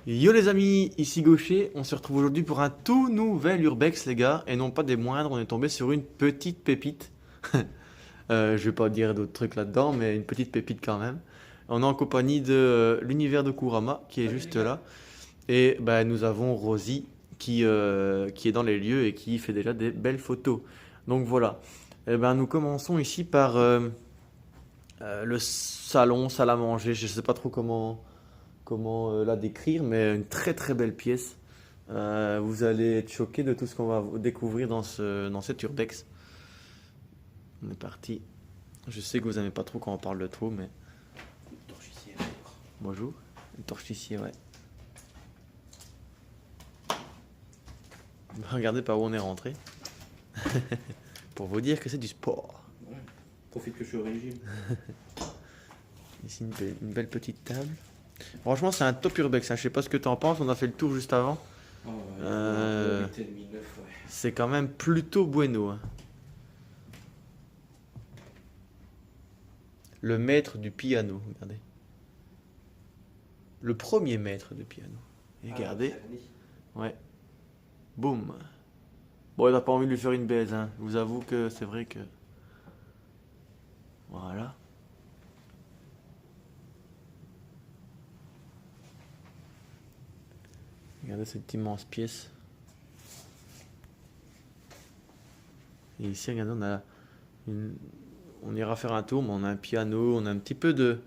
Yo les amis, ici Gaucher, on se retrouve aujourd'hui pour un tout nouvel Urbex les gars, et non pas des moindres, on est tombé sur une petite pépite. Je vais pas dire d'autres trucs là-dedans, mais une petite pépite quand même. On est en compagnie de l'univers de Kurama, qui est Salut les juste gars. là, et bah, nous avons Rosie, qui est dans les lieux et qui fait déjà des belles photos. Donc voilà, et ben, nous commençons ici par le salon, salle à manger, je sais pas trop comment la décrire, mais une très très belle pièce. Vous allez être choqué de tout ce qu'on va découvrir dans cet urbex. On est parti. Je sais que vous n'aimez pas trop quand on parle de trop, mais Torche ici. bonjour. Une torche ici, ouais. Regardez par où on est rentré. Pour vous dire que c'est du sport. Ouais. Profite que je suis au régime. Ici une belle petite table. Franchement, c'est un top urbex, hein. Je sais pas ce que tu en penses, on a fait le tour juste avant. Oh, il faut un peu Euh, 8,5, 9, ouais. c'est quand même plutôt bueno, hein. Le maître du piano, regardez. Le premier maître de piano. Et Ah, regardez, Cerny. ouais, boum. Bon, t'as pas envie de lui faire une baise, hein. Je vous avoue que c'est vrai que. Voilà. Regardez cette immense pièce. Et ici, regardez, une- on ira faire un tour, mais on a un piano, on a un petit peu de,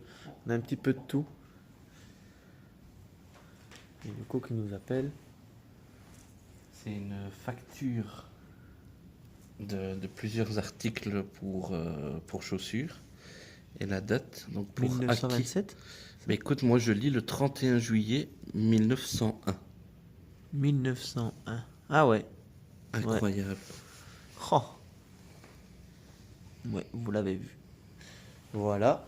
on a un petit peu de tout. Et du coup, qui nous appelle. C'est une facture de plusieurs articles pour chaussures. Et la date, donc pour Aki. 1927. Mais écoute, moi je lis le 31 juillet 1901. 1901. Ah ouais. Ouais. Incroyable. Oh. Ouais, vous l'avez vu. Voilà.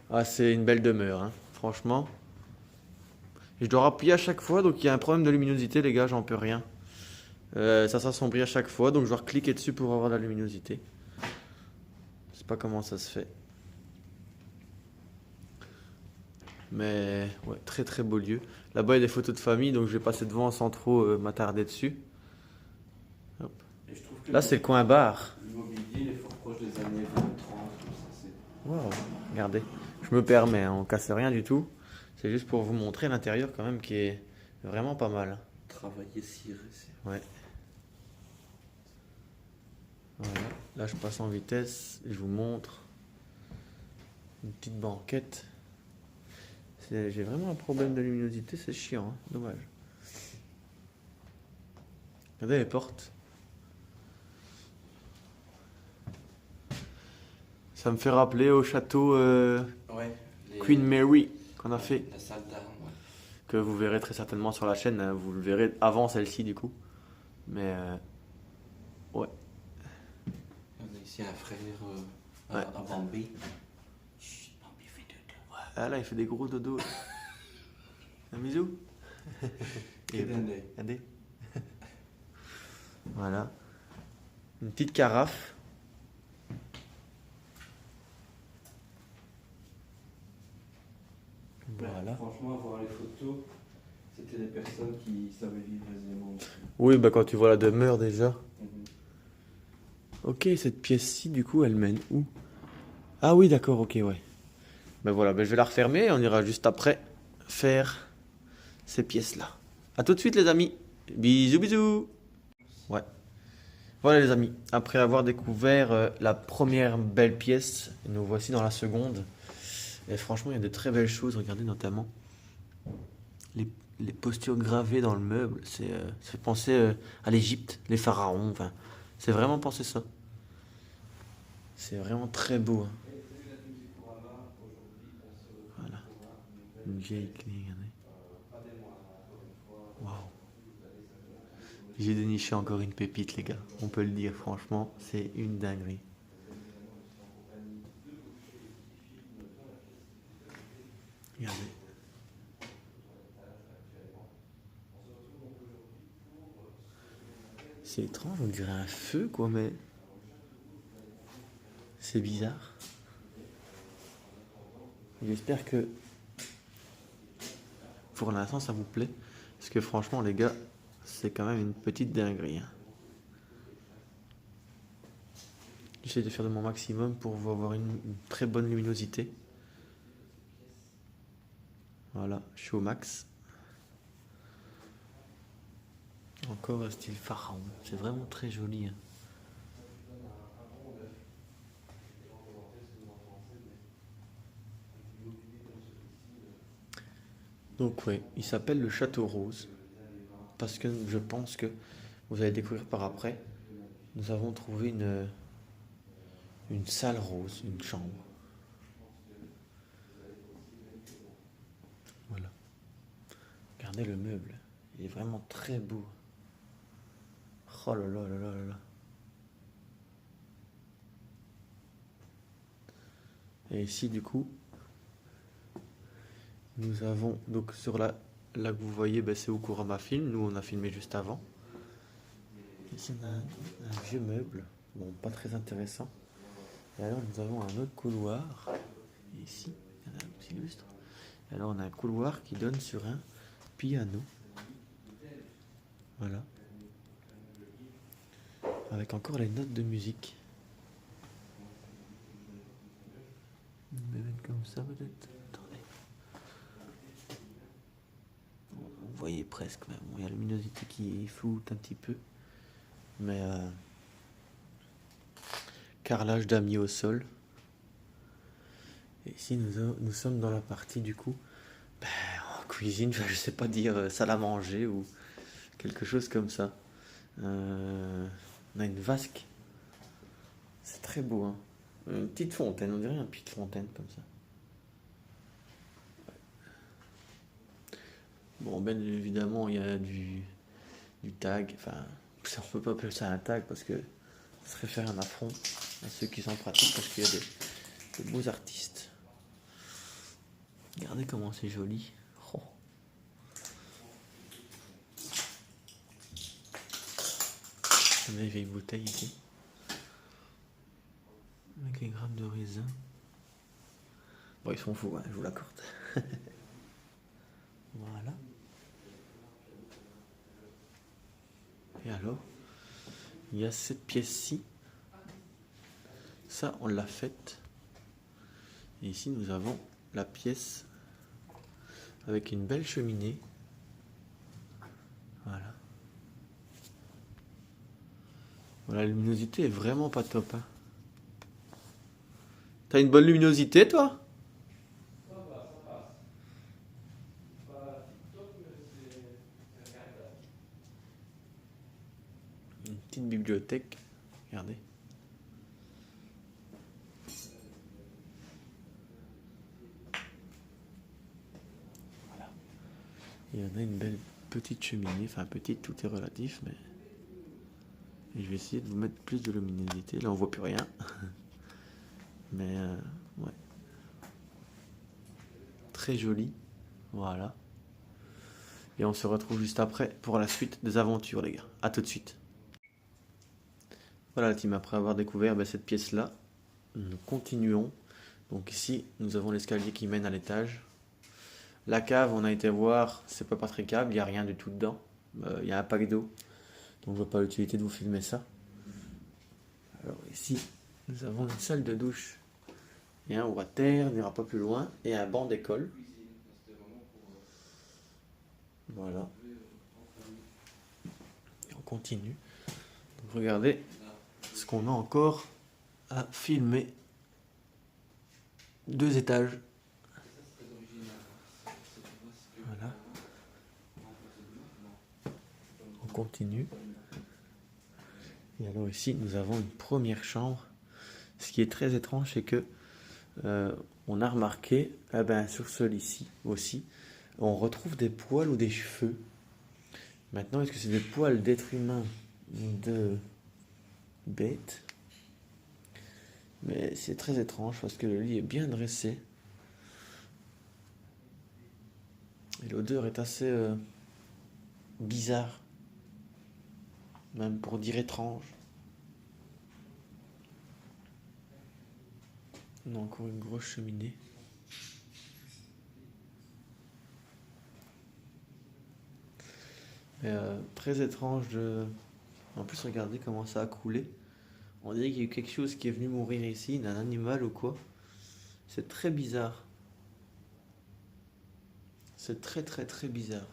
Ah, c'est une belle demeure, hein. Franchement. Et je dois rappuyer à chaque fois, donc il y a un problème de luminosité, les gars, j'en peux rien. Ça s'assombrit à chaque fois, donc je dois cliquer dessus pour avoir de la luminosité. Je sais pas comment ça se fait. Mais ouais, très très beau lieu. Là-bas, il y a des photos de famille, donc je vais passer devant sans trop m'attarder dessus. Hop. Et je trouve que Là, c'est le coin bar. l'immobilier il est fort proche des années 20-30. Ça, Waouh, regardez. Je me permets, hein, on casse rien du tout. C'est juste pour vous montrer l'intérieur quand même qui est vraiment pas mal. travailler ciré. Ouais. Voilà. Là, je passe en vitesse et je vous montre une petite banquette. J'ai vraiment un problème de luminosité, c'est chiant, hein. Dommage. Regardez les portes. Ça me fait rappeler au château Ouais. Queen Mary qu'on a fait, La salle d'armes, ouais. que vous verrez très certainement sur la chaîne, hein. Vous le verrez avant celle-ci du coup. Mais ouais, On a ici un frère ouais. à Bambi. Chut, Bambi fait dodo. Ah là, il fait des gros dodos. Un bisou. Et d'un œil. Regardez. Voilà. Une petite carafe. Voilà. Franchement, voir les photos, c'était des personnes qui savaient vivre aisément. Oui, bah quand tu vois la demeure déjà. Mhm. Ok, cette pièce-ci, du coup, elle mène où? Ah oui, d'accord, ok, ouais. Ben voilà, ben je vais la refermer et on ira juste après faire ces pièces-là. A tout de suite, les amis. Bisous, bisous. Ouais. Voilà, les amis. Après avoir découvert la première belle pièce, nous voici dans la seconde. Et franchement, il y a de très belles choses. Regardez notamment les, les postures gravées dans le meuble. Ça fait penser à l'Égypte, les pharaons. Enfin, c'est vraiment penser ça. C'est vraiment très beau, hein. Voilà. Une vieille clé, regardez. Waouh. J'ai déniché encore une pépite, les gars. On peut le dire, franchement, c'est une dinguerie. Regardez. C'est étrange, on dirait un feu, quoi, mais c'est bizarre. J'espère que pour l'instant ça vous plaît. Parce que franchement les gars, c'est quand même une petite dinguerie, hein. J'essaie de faire de mon maximum pour avoir une très bonne luminosité. Voilà, je suis au max. Encore un style pharaon, c'est vraiment très joli, hein. Donc ouais, il s'appelle le Château Rose. Parce que je pense que vous allez découvrir par après. Nous avons trouvé une salle rose, une chambre. Voilà. Regardez le meuble. Il est vraiment très beau. Oh là là là là là là. Et ici, du coup, nous avons donc sur là que vous voyez, ben, c'est où Kurama Film. Nous, on a filmé juste avant. Ici, on a un vieux meuble. Bon, pas très intéressant. Et alors, nous avons un autre couloir. Et ici, il y en a un petit lustre. Et alors, on a un couloir qui donne sur un piano. Voilà. Avec encore les notes de musique. Je vais mettre comme ça peut-être. Attendez. Vous voyez presque même. Il y a la luminosité qui floute un petit peu. Mais carrelage damier au sol. Et ici nous sommes dans la partie du coup en cuisine, je sais pas dire salle à manger ou quelque chose comme ça. On a une vasque. C'est très beau, hein. Une petite fontaine, on dirait une petite fontaine comme ça. Bon, bien évidemment, il y a du tag. Enfin, on peut pas appeler ça un tag parce que ça serait faire un affront à ceux qui s'en pratiquent parce qu'il y a des beaux artistes. Regardez comment c'est joli. Oh. On a une vieille bouteille ici. Avec les grammes de raisin. Bon, ils sont fous, hein, je vous l'accorde. Voilà. Et alors, il y a cette pièce-ci. Ça, on l'a faite. Et ici, nous avons la pièce avec une belle cheminée. Voilà. Voilà, la luminosité est vraiment pas top, hein. T'as une bonne luminosité, toi? Une petite bibliothèque. Regardez. Voilà. Il y en a une belle petite cheminée. Enfin, petite, tout est relatif, mais... Et je vais essayer de vous mettre plus de luminosité. Là, on voit plus rien. Mais, ouais. Très joli. Voilà. Et on se retrouve juste après pour la suite des aventures, les gars. A tout de suite. Voilà la team, après avoir découvert cette pièce-là, nous continuons. Donc ici, nous avons l'escalier qui mène à l'étage. La cave, on a été voir, c'est pas praticable, il n'y a rien du tout dedans. Il y a un pack d'eau, donc je vois pas l'utilité de vous filmer ça. Alors ici, nous avons une salle de douche. Et un water, on n'ira pas plus loin, et un banc d'école. Voilà. Et on continue. Donc regardez ce qu'on a encore à filmer. 2 étages. Voilà. On continue. Et alors ici, nous avons une première chambre. Ce qui est très étrange, c'est que on a remarqué, sur ce lit-ci aussi, on retrouve des poils ou des cheveux. Maintenant, est-ce que c'est des poils d'êtres humains ou de bêtes? Mais c'est très étrange parce que le lit est bien dressé. Et l'odeur est assez bizarre. Même pour dire étrange. On a encore une grosse cheminée. Et, très étrange de... En plus, regardez comment ça a coulé. On dirait qu'il y a eu quelque chose qui est venu mourir ici, un animal ou quoi. C'est très bizarre. C'est très très très bizarre.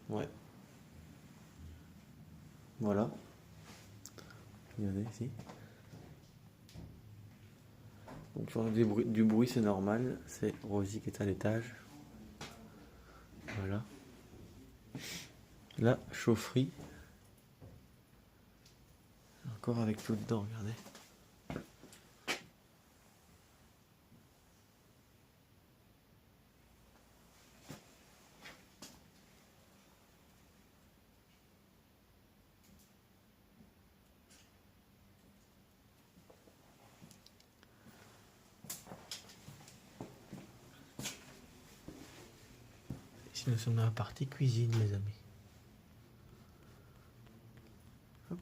Ouais, voilà. Regardez ici. Donc pour du bruit c'est normal. C'est Rosie qui est à l'étage. Voilà. La chaufferie. Encore avec tout dedans, regardez. Ici nous sommes dans la partie cuisine, les amis. Hop.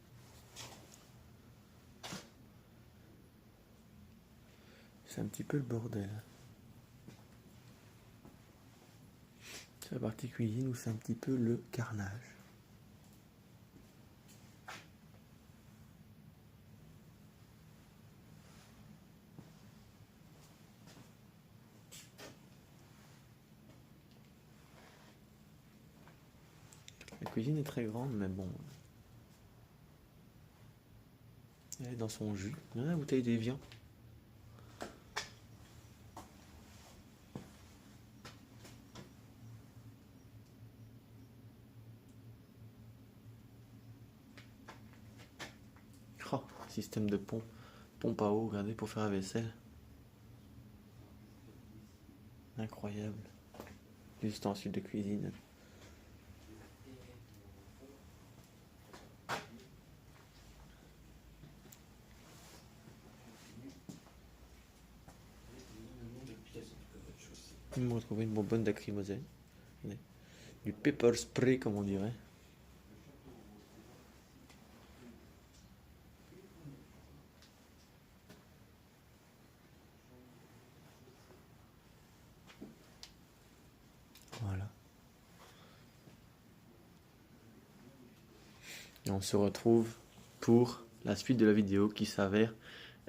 C'est un petit peu le bordel. C'est la partie cuisine où c'est un petit peu le carnage. La cuisine est très grande, mais bon. Elle est dans son jus. Il y en a la bouteille d'Evian. Oh, système de pompe. Pompe à eau, regardez, pour faire la vaisselle. Incroyable. L'ustensile de cuisine. On va retrouver une bonbonne d'acrymosène. Du pepper spray, comme on dirait. Voilà. Et on se retrouve pour la suite de la vidéo qui s'avère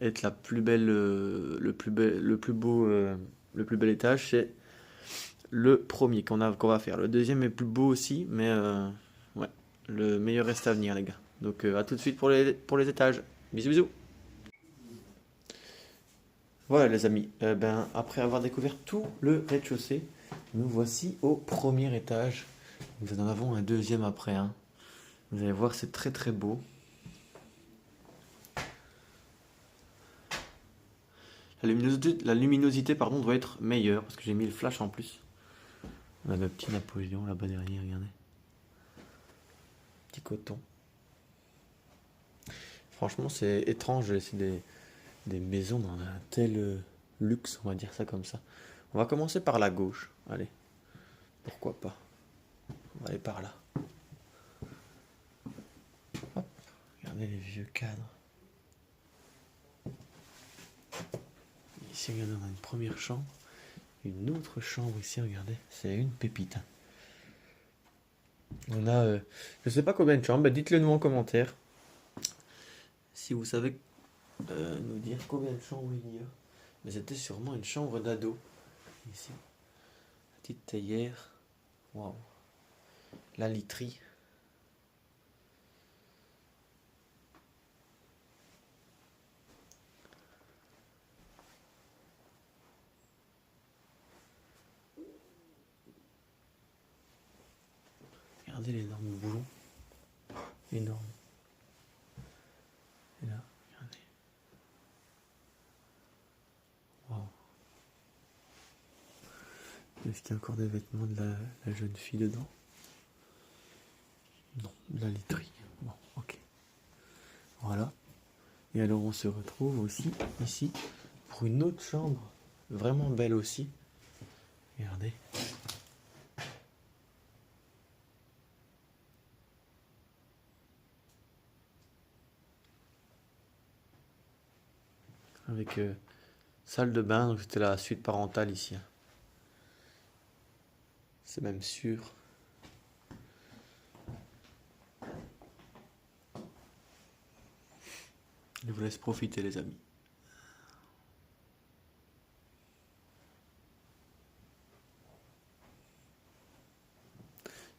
être la plus belle, le plus bel étage, c'est le premier qu'on va faire. Le deuxième est plus beau aussi, mais ouais, le meilleur reste à venir, les gars. Donc à tout de suite pour les étages. Bisous bisous. Voilà les amis, après avoir découvert tout le rez-de-chaussée, nous voici au premier étage. Nous en avons un deuxième après, hein. Vous allez voir, c'est très très beau. La luminosité pardon, doit être meilleure parce que j'ai mis le flash en plus. On a le petit Napoléon là-bas derrière, regardez. Petit coton. Franchement, c'est étrange de laisser des maisons dans un tel luxe, on va dire ça comme ça. On va commencer par la gauche. Allez, pourquoi pas. On va aller par là. Hop. Regardez les vieux cadres. Ici, regardez, on a une première chambre. Une autre chambre ici, regardez. C'est une pépite. On a, je sais pas combien de chambres, dites-le nous en commentaire. Si vous savez nous dire combien de chambres il y a. Mais c'était sûrement une chambre d'ado. Ici. Petite théière. Waouh. La literie. Regardez l'énorme boulon. Énorme. Et là, regardez. Waouh. Est-ce qu'il y a encore des vêtements de la jeune fille dedans? Non, de la literie. Bon, ok. Voilà. Et alors on se retrouve aussi ici pour une autre chambre. Vraiment belle aussi. Regardez. Avec salle de bain, donc c'était la suite parentale ici. C'est même sûr. Je vous laisse profiter les amis.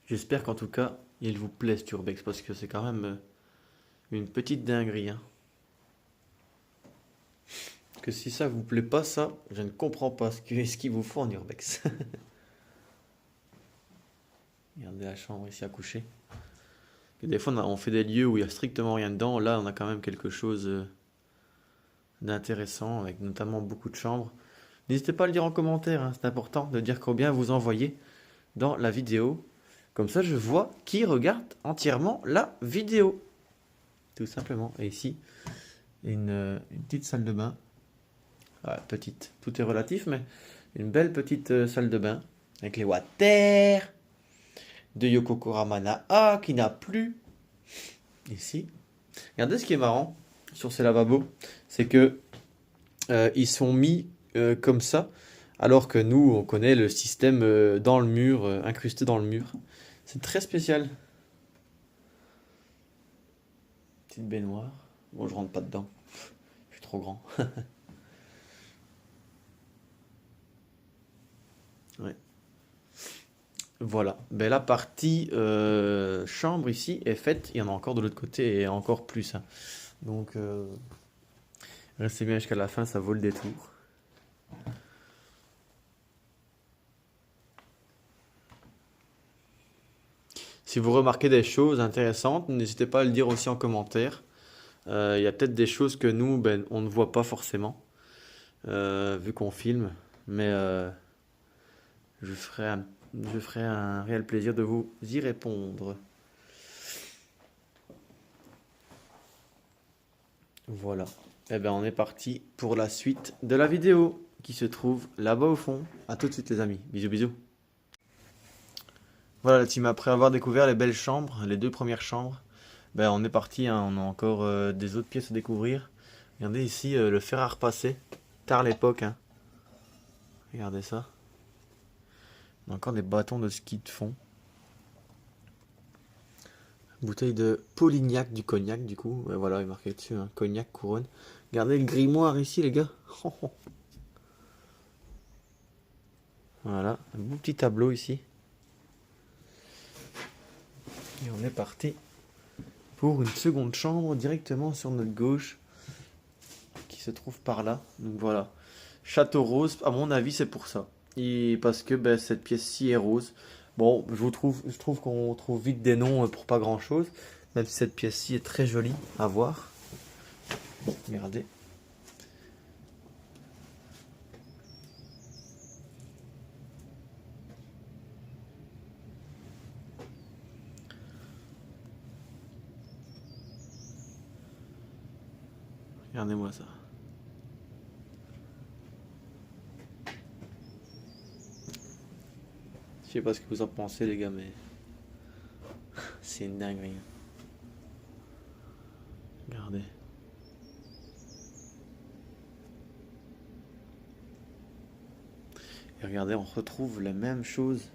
J'espère qu'en tout cas, il vous plaît ce urbex parce que c'est quand même une petite dinguerie. Hein. Que si ça vous plaît pas, ça, je ne comprends pas ce qu'il vous faut en urbex. Regardez la chambre ici à coucher. Et des fois, on fait des lieux où il n'y a strictement rien dedans. Là, on a quand même quelque chose d'intéressant, avec notamment beaucoup de chambres. N'hésitez pas à le dire en commentaire, hein, c'est important de dire combien vous envoyez dans la vidéo. Comme ça, je vois qui regarde entièrement la vidéo. Tout simplement. Et ici, une petite salle de bain. Ouais, petite, tout est relatif, mais une belle petite salle de bain avec les water de Yoko Ramanaa qui n'a plus ici. Regardez ce qui est marrant sur ces lavabos, c'est que ils sont mis comme ça, alors que nous on connaît le système dans le mur, incrusté dans le mur. C'est très spécial. Petite baignoire. Bon, je rentre pas dedans, je suis trop grand. Ouais. Voilà, ben, la partie chambre ici est faite, il y en a encore de l'autre côté et encore plus. Hein. Donc restez bien jusqu'à la fin, ça vaut le détour. Si vous remarquez des choses intéressantes, n'hésitez pas à le dire aussi en commentaire. Il y a peut-être des choses que nous, ben, on ne voit pas forcément, vu qu'on filme, mais je ferai un réel plaisir de vous y répondre. Voilà. Et bien on est parti pour la suite de la vidéo qui se trouve là-bas au fond. A tout de suite les amis. Bisous bisous. Voilà la team, après avoir découvert les belles chambres, les deux premières chambres, ben on est parti, hein, on a encore des autres pièces à découvrir. Regardez ici le fer à repasser, tard l'époque. Hein. Regardez ça. On a encore des bâtons de ski de fond. Bouteille de Polignac, du cognac du coup. Ouais, voilà, il est marqué dessus, hein, cognac couronne. Regardez le grimoire ici les gars. Voilà, un beau petit tableau ici. Et on est parti pour une seconde chambre directement sur notre gauche qui se trouve par là. Donc voilà, château rose, à mon avis c'est pour ça. Et parce que ben, cette pièce-ci est rose. Bon, je trouve qu'on trouve vite des noms pour pas grand-chose. Même si cette pièce-ci est très jolie à voir. Regardez. Regardez-moi ça. Je sais pas ce que vous en pensez les gars, mais c'est une dinguerie. Regardez. Et regardez, on retrouve la même chose.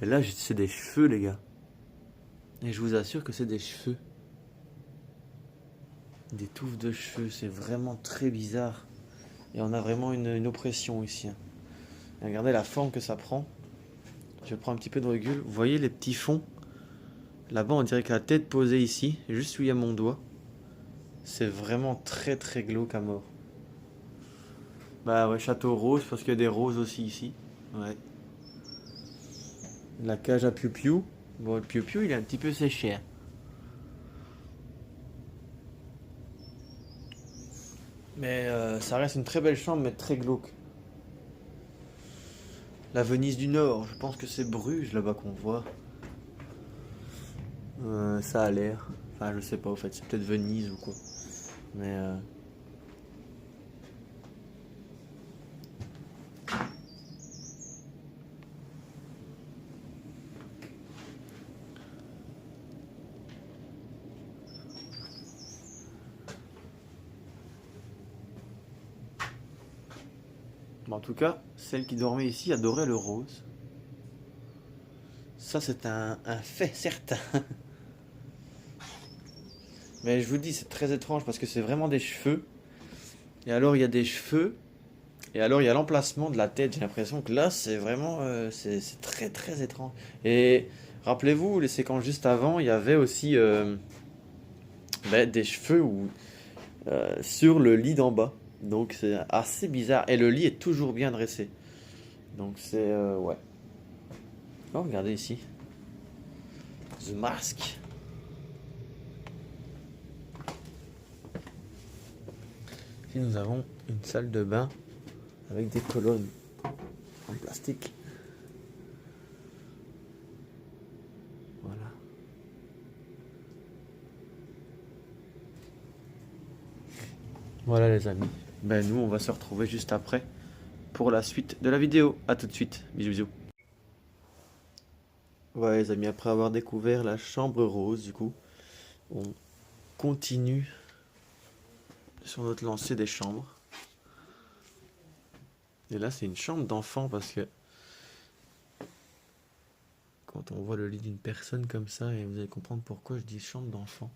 Mais là, c'est des cheveux, les gars. Et je vous assure que c'est des cheveux. Des touffes de cheveux, c'est vraiment très bizarre. Et on a vraiment une oppression ici. Hein. Et regardez la forme que ça prend. Je prends un petit peu de recul. Vous voyez les petits fonds? Là-bas, on dirait que la tête posée ici, juste où il y a mon doigt. C'est vraiment très très glauque à mort. Bah ouais, château rose, parce qu'il y a des roses aussi ici. Ouais. La cage à piou-piou. Bon, le piou-piou, il est un petit peu séché. Hein. Mais ça reste une très belle chambre, mais très glauque. La Venise du Nord, je pense que c'est Bruges là-bas qu'on voit. Ça a l'air. Enfin, je sais pas, au fait, c'est peut-être Venise ou quoi. Mais bon, en tout cas, celle qui dormait ici adorait le rose. Ça, c'est un fait certain. Mais je vous dis, c'est très étrange parce que c'est vraiment des cheveux. Et alors, il y a des cheveux. Et alors, il y a l'emplacement de la tête. J'ai l'impression que là, c'est vraiment. C'est très, très étrange. Et rappelez-vous, les séquences juste avant, il y avait aussi des cheveux sur le lit d'en bas. Donc, c'est assez bizarre. Et le lit est toujours bien dressé. Donc, c'est. Ouais. Oh, regardez ici. The Mask. Ici, nous avons une salle de bain avec des colonnes en plastique. Voilà. Voilà les amis. Ben nous on va se retrouver juste après pour la suite de la vidéo. A tout de suite. Bisous bisous. Voilà les amis, après avoir découvert la chambre rose du coup, on continue sur notre lancée des chambres. Et là c'est une chambre d'enfant parce que quand on voit le lit d'une personne comme ça, et vous allez comprendre pourquoi je dis chambre d'enfant.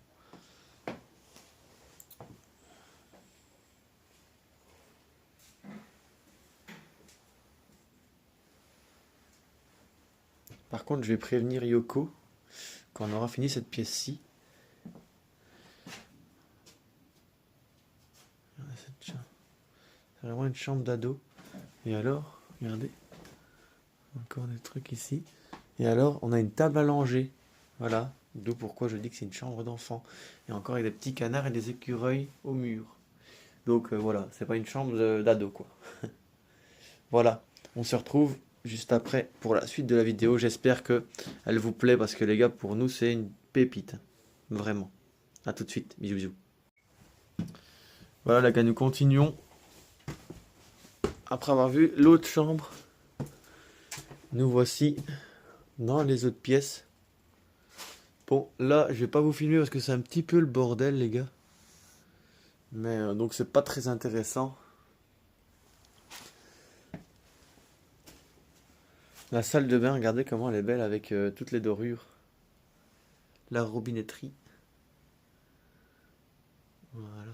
Par contre, je vais prévenir Yoko quand on aura fini cette pièce-ci. C'est vraiment une chambre d'ado. Et alors, regardez, encore des trucs ici. Et alors, on a une table allongée. Voilà, d'où pourquoi je dis que c'est une chambre d'enfant. Et encore avec des petits canards et des écureuils au mur. Donc voilà, c'est pas une chambre d'ado quoi. Voilà, on se retrouve juste après pour la suite de la vidéo. J'espère que elle vous plaît parce que les gars, pour nous, c'est une pépite. Vraiment. A tout de suite. Bisous bisous. Voilà les gars, nous continuons. Après avoir vu l'autre chambre, nous voici dans les autres pièces. Bon, là, je vais pas vous filmer parce que c'est un petit peu le bordel, les gars. Mais donc, c'est pas très intéressant. La salle de bain, regardez comment elle est belle avec toutes les dorures. La robinetterie. Voilà.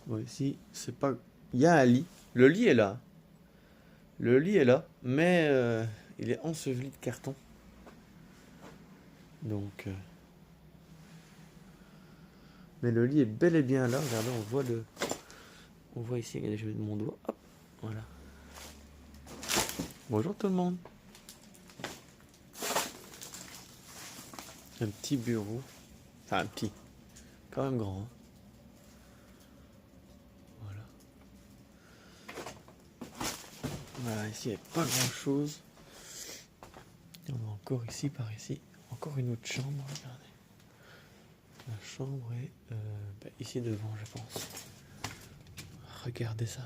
Bon, ici, c'est pas. Il y a un lit. Le lit est là. Le lit est là, mais il est enseveli de carton. Donc. Mais le lit est bel et bien là. Regardez, on voit le. On voit ici, regardez, je vais mettre mon doigt. Hop, voilà. Bonjour tout le monde. Un petit bureau. Enfin, un petit. Quand même grand. Hein. Voilà. Voilà, ici, il n'y a pas grand chose. Et on a encore ici, par ici, encore une autre chambre. Regardez. La chambre est ici devant, je pense. Regardez ça.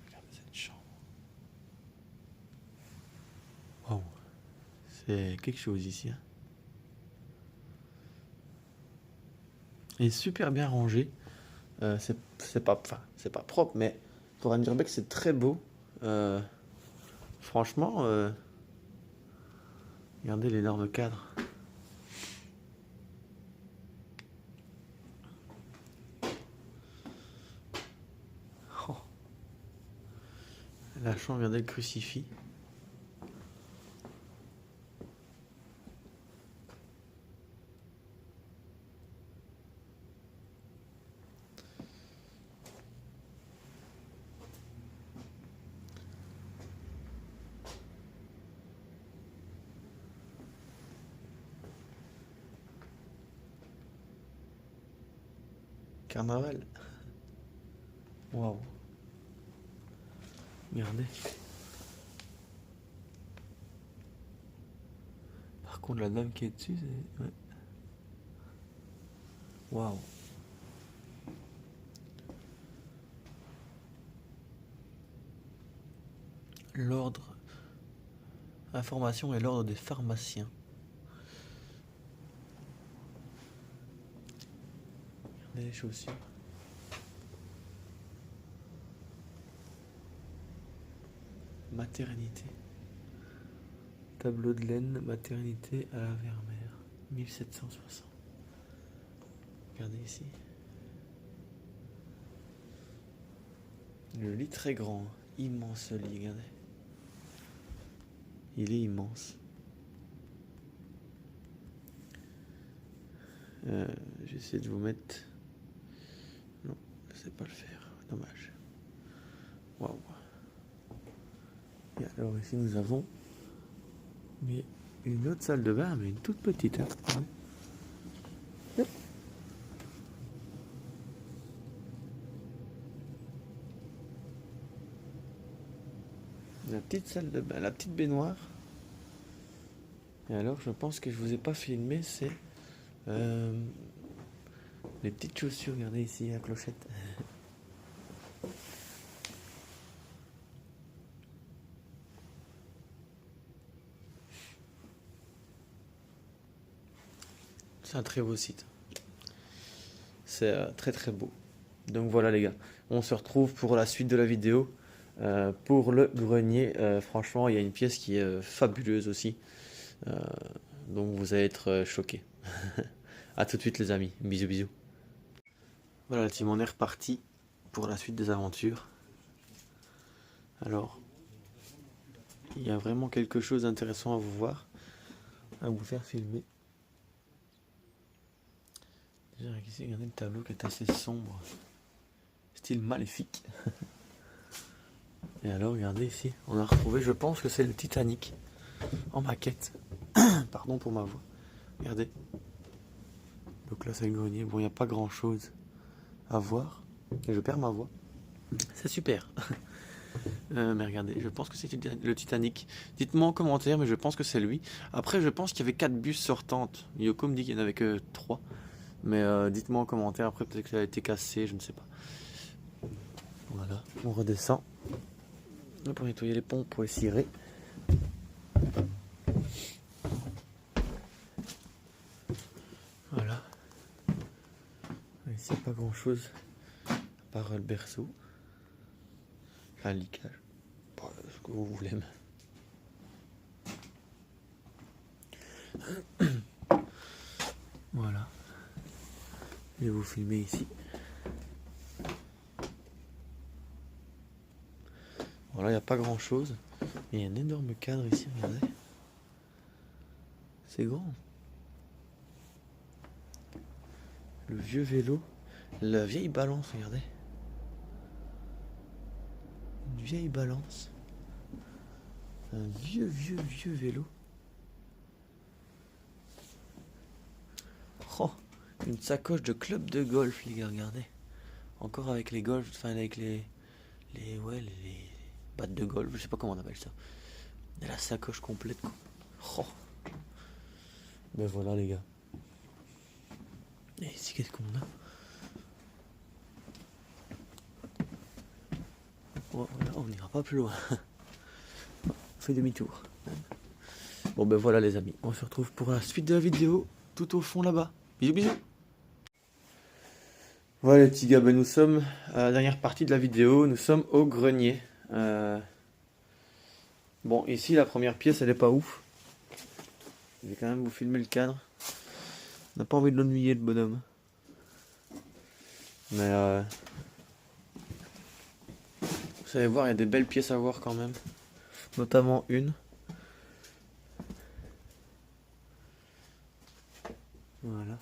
Regardez cette chambre. Waouh. C'est quelque chose ici. Hein. Il est super bien rangé. C'est pas propre, mais pour un urbex, c'est très beau. Franchement, regardez l'énorme cadre. Oh. La chambre, regardez le crucifix. Carnaval. Waouh. Regardez. Par contre, la dame qui est dessus, c'est. Ouais. Waouh. L'ordre. Information et l'ordre des pharmaciens. Regardez les chaussures. Maternité. Tableau de laine, maternité à la Vermeer. 1760. Regardez ici. Le lit très grand. Immense lit, regardez. Il est immense. J'essaie de vous mettre... Non, je sais pas le faire. Dommage. Waouh. Et alors ici nous avons une autre salle de bain, mais une toute petite. Hein. Hop. La petite salle de bain, la petite baignoire. Et alors je pense que je vous ai pas filmé, c'est les petites chaussures. Regardez ici la clochette. C'est un très beau site. C'est très très beau. Donc voilà les gars, on se retrouve pour la suite de la vidéo. Pour le grenier, franchement il y a une pièce qui est fabuleuse aussi. Donc vous allez être choqués. A tout de suite les amis, bisous bisous. Voilà la team, on est reparti pour la suite des aventures. Alors, il y a vraiment quelque chose d'intéressant à vous voir, à vous faire filmer. Déjà ici, regardez le tableau qui est assez sombre, style maléfique. Et alors regardez ici, on a retrouvé, je pense que c'est le Titanic en maquette. Pardon pour ma voix. Regardez. Donc là c'est le grenier. Bon, il n'y a pas grand chose à voir. Et je perds ma voix. C'est super. Mais regardez, je pense que c'est le Titanic. Dites-moi en commentaire, mais je pense que c'est lui. Après, je pense qu'il y avait 4 bus sortantes. Yoko me dit qu'il n'y en avait que 3. Mais dites-moi en commentaire. Après, peut-être que ça a été cassé, je ne sais pas. Voilà, on redescend. Pour nettoyer les ponts, pour les cirer. Voilà. Ici, il n'y a pas grand chose à part le berceau. Un liquage. Bon, ce que vous voulez. Voilà. Je vais vous filmer ici. Voilà, il n'y a pas grand chose. Mais il y a un énorme cadre ici, regardez. C'est grand. Le vieux vélo. La vieille balance, regardez. Une vieille balance. Un vieux vélo. Oh, une sacoche de club de golf, les gars, regardez. Encore avec les golfs, enfin avec les battes de golf, je sais pas comment on appelle ça. Et la sacoche complète, quoi. Oh. Ben voilà, les gars. Et ici, qu'est-ce qu'on a? Oh, voilà, on n'ira pas plus loin. On fait demi-tour. Bon ben voilà les amis, on se retrouve pour la suite de la vidéo, tout au fond là-bas. Bisous bisous. Voilà les petits gars, ben nous sommes à la dernière partie de la vidéo, nous sommes au grenier. Bon ici la première pièce elle est pas ouf. Je vais quand même vous filmer le cadre. On n'a pas envie de l'ennuyer le bonhomme. Mais vous allez voir, il y a des belles pièces à voir quand même. Notamment une. Voilà.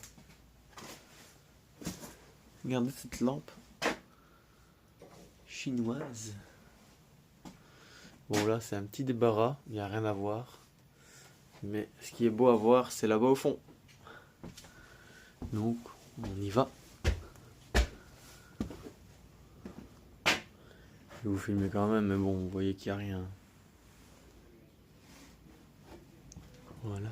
Regardez cette lampe chinoise. Bon là c'est un petit débarras, il n'y a rien à voir. Mais ce qui est beau à voir c'est là-bas au fond. Donc on y va. Je vais vous filmer quand même, mais bon vous voyez qu'il n'y a rien. Voilà.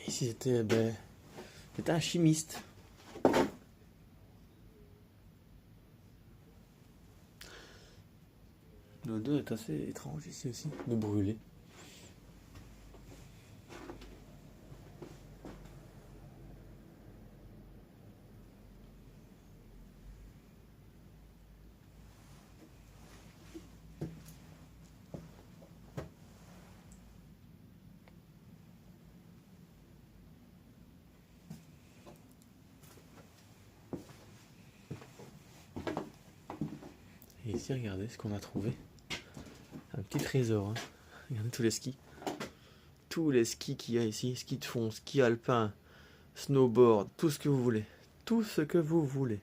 Ici c'était un chimiste. L'odeur est assez étrange ici aussi, de brûler. Et ici, regardez ce qu'on a trouvé. Un petit trésor. Hein. Regardez tous les skis. Tous les skis qu'il y a ici. Ski de fond, ski alpin, snowboard, tout ce que vous voulez. Tout ce que vous voulez.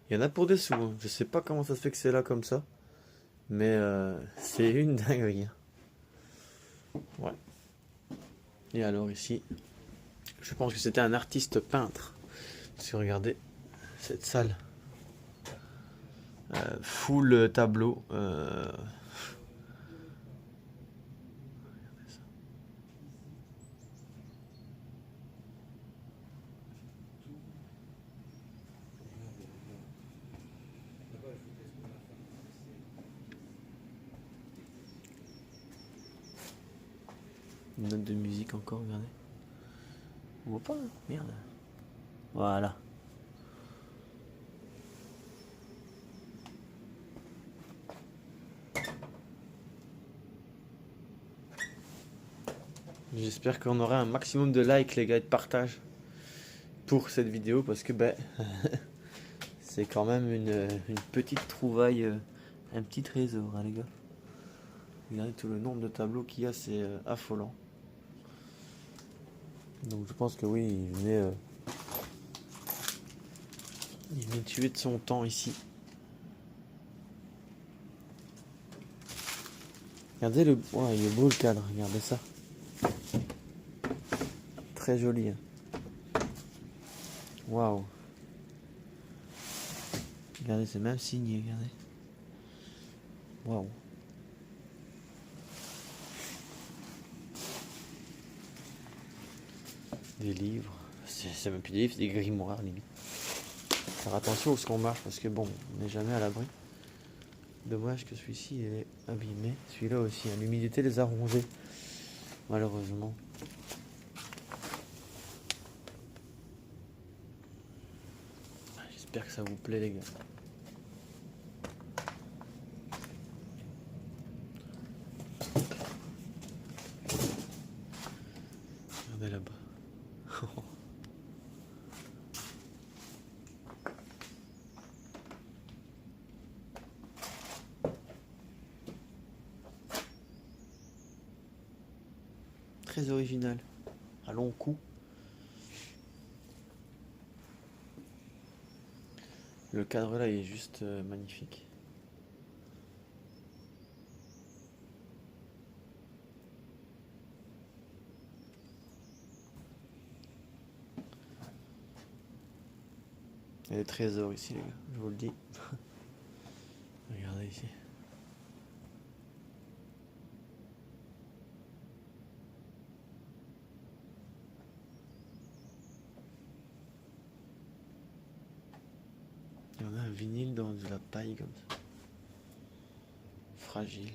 Il y en a pour des sous. Hein. Je sais pas comment ça se fait que c'est là comme ça. Mais c'est une dinguerie. Hein. Ouais. Et alors ici, je pense que c'était un artiste peintre. Parce que regardez cette salle. Full tableau. Une note de musique encore, regardez. On voit pas, hein. Merde. Voilà. J'espère qu'on aura un maximum de likes les gars et de partage pour cette vidéo parce que ben c'est quand même une petite trouvaille, un petit trésor hein, les gars. Regardez tout le nombre de tableaux qu'il y a, c'est affolant. Donc je pense que oui, il venait tuer de son temps ici. Regardez le... Ouais, il est beau le cadre, regardez ça. Très joli. Hein. Waouh. Regardez, c'est même signé, regardez. Waouh. Des livres. C'est même plus des livres, c'est des grimoires limite. Faire attention où ce qu'on marche parce que bon, on n'est jamais à l'abri. Dommage que celui-ci il est abîmé. Celui-là aussi, hein. L'humidité les a rongés. Malheureusement. J'espère que ça vous plaît les gars. Regardez là-bas. Très original. À long cou. Le cadre là il est juste magnifique. Il y a des trésors ici les gars, je vous le dis. Regardez ici. Il y en a un vinyle dans de la paille comme ça. Fragile.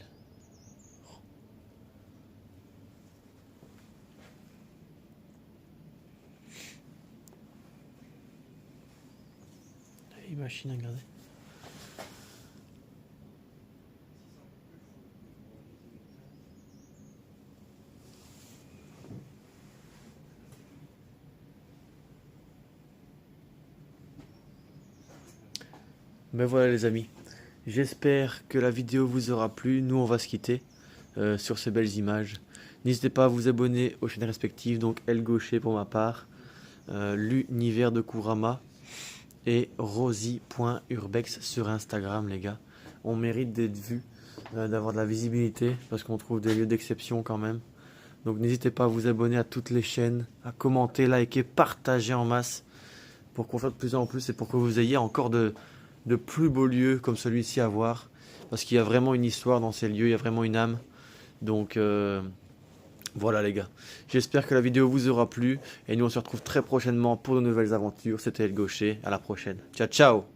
Les machines à regarder. Ben voilà les amis, j'espère que la vidéo vous aura plu. Nous on va se quitter sur ces belles images. N'hésitez pas à vous abonner aux chaînes respectives, donc El Gaucher pour ma part, l'univers de Kurama et Rosie.urbex sur Instagram les gars. On mérite d'être vu, d'avoir de la visibilité parce qu'on trouve des lieux d'exception quand même. Donc n'hésitez pas à vous abonner à toutes les chaînes, à commenter, liker, partager en masse pour qu'on fasse de plus en plus et pour que vous ayez encore de plus beaux lieux comme celui-ci à voir. Parce qu'il y a vraiment une histoire dans ces lieux, il y a vraiment une âme. Donc voilà les gars. J'espère que la vidéo vous aura plu. Et nous on se retrouve très prochainement pour de nouvelles aventures. C'était El Gaucher, à la prochaine. Ciao ciao.